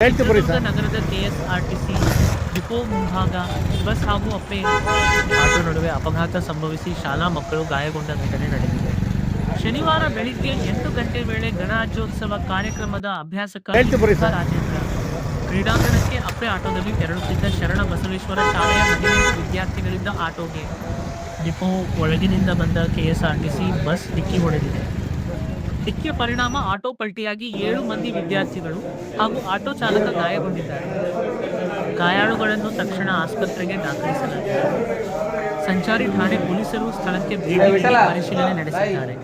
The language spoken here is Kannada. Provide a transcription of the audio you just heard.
ಚಿತ್ರದುರ್ಗ ನಗರದ ಕೆಎಸ್ಆರ್ಟಿಸಿ ಡಿಪೋ ಮುಂಭಾಗ ಬಸ್ ಹಾಗೂ ಅಪ್ಪೆ ಆಟೋ ನಡುವೆ ಅಪಘಾತ ಸಂಭವಿಸಿ ಶಾಲಾ ಮಕ್ಕಳು ಗಾಯಗೊಂಡ ಘಟನೆ ನಡೆದಿದೆ. ಶನಿವಾರ ಬೆಳಿಗ್ಗೆ 8 ಗಂಟೆ ವೇಳೆ ಗಣರಾಜ್ಯೋತ್ಸವ ಕಾರ್ಯಕ್ರಮದ ಅಭ್ಯಾಸಕ್ಕಾಗಿ ರಾಜೇಂದ್ರ ಕ್ರೀಡಾಂಗಣಕ್ಕೆ ಅಪ್ಪೆ ಆಟೋದಲ್ಲಿ ತೆರಳುತ್ತಿದ್ದ ಶರಣ ಬಸವೇಶ್ವರ ಶಾಲೆಯ 15 ವಿದ್ಯಾರ್ಥಿಗಳಿದ್ದ ಆಟೋಗೆ ಡಿಪೋ ಒಳಗಿನಿಂದ ಬಂದ ಕೆಎಸ್ಆರ್ಟಿಸಿ ಬಸ್ ಡಿಕ್ಕಿ ಹೊಡೆದಿದೆ. ಡಿಕ್ಕಿಯ ಪರಿಣಾಮ ಆಟೋ ಪಲ್ಟಿಯಾಗಿ 7 ಮಂದಿ ವಿದ್ಯಾರ್ಥಿಗಳು ಹಾಗೂ ಆಟೋ ಚಾಲಕ ಗಾಯಗೊಂಡಿದ್ದಾರೆ. ಗಾಯಾಳುಗಳನ್ನು ತಕ್ಷಣ ಆಸ್ಪತ್ರೆಗೆ ದಾಖಲಿಸಲಾಗಿದೆ. ಸಂಚಾರಿ ಠಾಣೆ ಪೊಲೀಸರು ಸ್ಥಳಕ್ಕೆ ಭೇಟಿ ನೀಡಿ ಪರಿಶೀಲನೆ ನಡೆಸಿದ್ದಾರೆ.